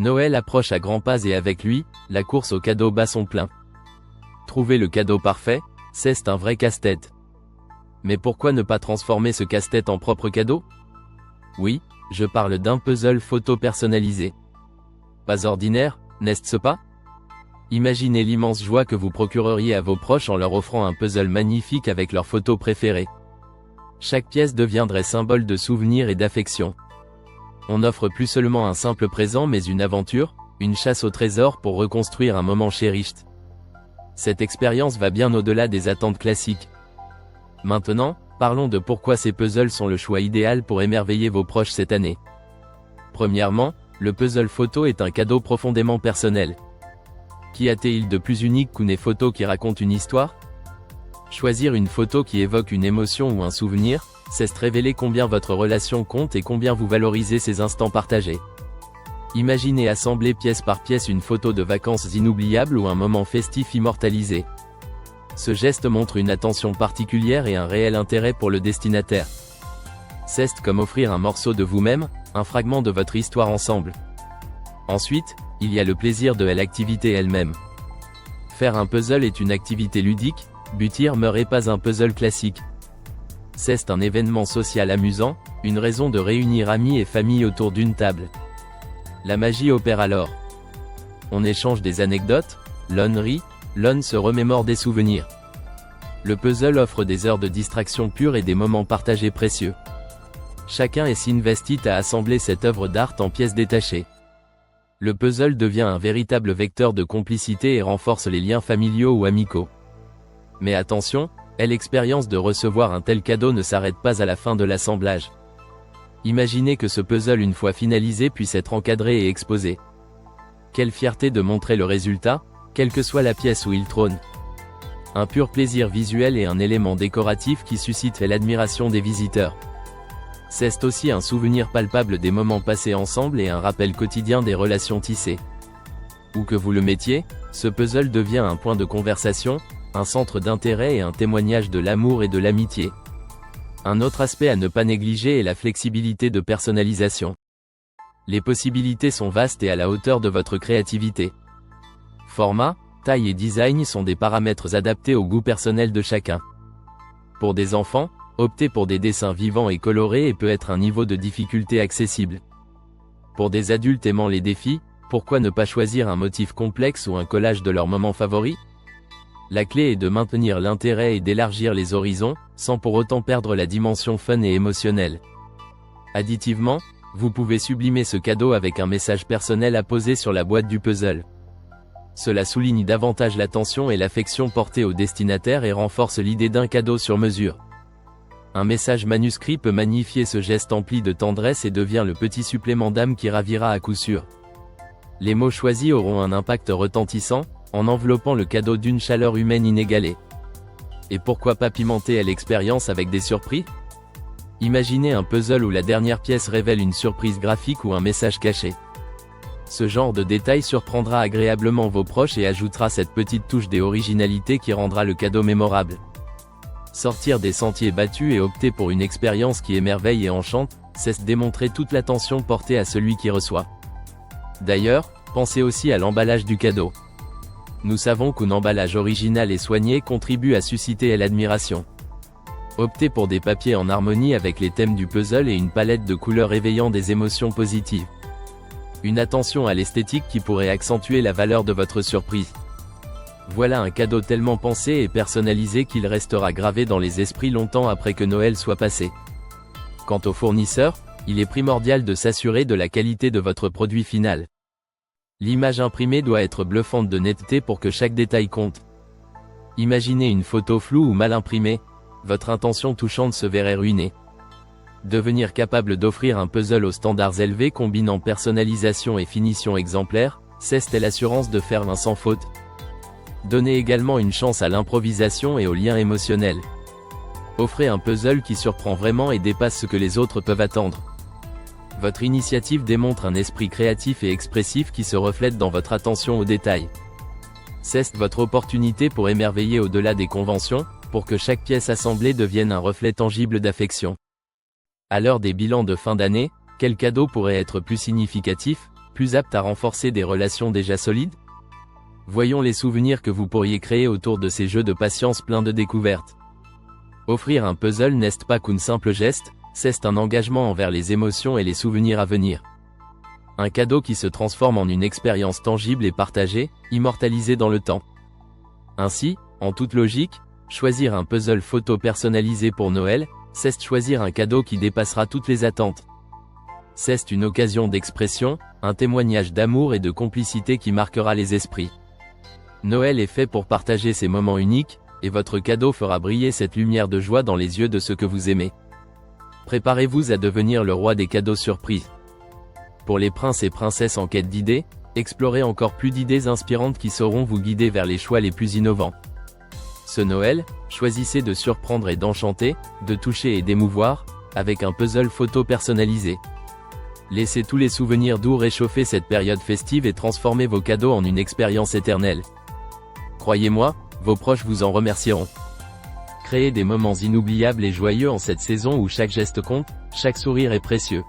Noël approche à grands pas et avec lui, la course au cadeau bat son plein. Trouver le cadeau parfait, c'est un vrai casse-tête. Mais pourquoi ne pas transformer ce casse-tête en propre cadeau? Oui, je parle d'un puzzle photo personnalisé. Pas ordinaire, n'est-ce pas? Imaginez l'immense joie que vous procureriez à vos proches en leur offrant un puzzle magnifique avec leurs photos préférées. Chaque pièce deviendrait symbole de souvenir et d'affection. On n'offre plus seulement un simple présent mais une aventure, une chasse au trésor pour reconstruire un moment chériche. Cette expérience va bien au-delà des attentes classiques. Maintenant, parlons de pourquoi ces puzzles sont le choix idéal pour émerveiller vos proches cette année. Premièrement, le puzzle photo est un cadeau profondément personnel. Qu'y a-t-il de plus unique qu'une photo qui raconte une histoire? Choisir une photo qui évoque une émotion ou un souvenir, c'est révéler combien votre relation compte et combien vous valorisez ces instants partagés. Imaginez assembler pièce par pièce une photo de vacances inoubliables ou un moment festif immortalisé. Ce geste montre une attention particulière et un réel intérêt pour le destinataire. C'est comme offrir un morceau de vous-même, un fragment de votre histoire ensemble. Ensuite, il y a le plaisir de l'activité elle-même. Faire un puzzle est une activité ludique, Butir meurt et pas un puzzle classique. C'est un événement social amusant, une raison de réunir amis et famille autour d'une table. La magie opère alors. On échange des anecdotes, l'on rit, l'on se remémore des souvenirs. Le puzzle offre des heures de distraction pure et des moments partagés précieux. Chacun s'investit à assembler cette œuvre d'art en pièces détachées. Le puzzle devient un véritable vecteur de complicité et renforce les liens familiaux ou amicaux. Mais attention, l'expérience de recevoir un tel cadeau ne s'arrête pas à la fin de l'assemblage. Imaginez que ce puzzle une fois finalisé puisse être encadré et exposé. Quelle fierté de montrer le résultat, quelle que soit la pièce où il trône. Un pur plaisir visuel et un élément décoratif qui suscite l'admiration des visiteurs. C'est aussi un souvenir palpable des moments passés ensemble et un rappel quotidien des relations tissées. Où que vous le mettiez, ce puzzle devient un point de conversation, un centre d'intérêt et un témoignage de l'amour et de l'amitié. Un autre aspect à ne pas négliger est la flexibilité de personnalisation. Les possibilités sont vastes et à la hauteur de votre créativité. Format, taille et design sont des paramètres adaptés au goût personnel de chacun. Pour des enfants, optez pour des dessins vivants et colorés et peut être un niveau de difficulté accessible. Pour des adultes aimant les défis, pourquoi ne pas choisir un motif complexe ou un collage de leurs moments favoris? La clé est de maintenir l'intérêt et d'élargir les horizons, sans pour autant perdre la dimension fun et émotionnelle. Additivement, vous pouvez sublimer ce cadeau avec un message personnel à poser sur la boîte du puzzle. Cela souligne davantage l'attention et l'affection portée au destinataire et renforce l'idée d'un cadeau sur mesure. Un message manuscrit peut magnifier ce geste empli de tendresse et devient le petit supplément d'âme qui ravira à coup sûr. Les mots choisis auront un impact retentissant, en enveloppant le cadeau d'une chaleur humaine inégalée. Et pourquoi pas pimenter l'expérience avec des surprises? Imaginez un puzzle où la dernière pièce révèle une surprise graphique ou un message caché. Ce genre de détail surprendra agréablement vos proches et ajoutera cette petite touche d'originalité qui rendra le cadeau mémorable. Sortir des sentiers battus et opter pour une expérience qui émerveille et enchante, c'est démontrer toute l'attention portée à celui qui reçoit. D'ailleurs, pensez aussi à l'emballage du cadeau. Nous savons qu'un emballage original et soigné contribue à susciter l'admiration. Optez pour des papiers en harmonie avec les thèmes du puzzle et une palette de couleurs éveillant des émotions positives. Une attention à l'esthétique qui pourrait accentuer la valeur de votre surprise. Voilà un cadeau tellement pensé et personnalisé qu'il restera gravé dans les esprits longtemps après que Noël soit passé. Quant au fournisseur, il est primordial de s'assurer de la qualité de votre produit final. L'image imprimée doit être bluffante de netteté pour que chaque détail compte. Imaginez une photo floue ou mal imprimée, votre intention touchante se verrait ruinée. Devenir capable d'offrir un puzzle aux standards élevés combinant personnalisation et finition exemplaire, c'est l'assurance de faire un sans faute. Donnez également une chance à l'improvisation et au lien émotionnel. Offrez un puzzle qui surprend vraiment et dépasse ce que les autres peuvent attendre. Votre initiative démontre un esprit créatif et expressif qui se reflète dans votre attention aux détails. C'est votre opportunité pour émerveiller au-delà des conventions, pour que chaque pièce assemblée devienne un reflet tangible d'affection. À l'heure des bilans de fin d'année, quel cadeau pourrait être plus significatif? plus apte à renforcer des relations déjà solides? Voyons les souvenirs que vous pourriez créer autour de ces jeux de patience pleins de découvertes. Offrir un puzzle n'est pas qu'un simple geste, c'est un engagement envers les émotions et les souvenirs à venir. Un cadeau qui se transforme en une expérience tangible et partagée, immortalisée dans le temps. Ainsi, en toute logique, choisir un puzzle photo personnalisé pour Noël, c'est choisir un cadeau qui dépassera toutes les attentes. C'est une occasion d'expression, un témoignage d'amour et de complicité qui marquera les esprits. Noël est fait pour partager ces moments uniques, et votre cadeau fera briller cette lumière de joie dans les yeux de ceux que vous aimez. Préparez-vous à devenir le roi des cadeaux surprises. Pour les princes et princesses en quête d'idées, explorez encore plus d'idées inspirantes qui sauront vous guider vers les choix les plus innovants. Ce Noël, choisissez de surprendre et d'enchanter, de toucher et d'émouvoir, avec un puzzle photo personnalisé. Laissez tous les souvenirs doux réchauffer cette période festive et transformez vos cadeaux en une expérience éternelle. Croyez-moi, vos proches vous en remercieront. Créez des moments inoubliables et joyeux en cette saison où chaque geste compte, chaque sourire est précieux.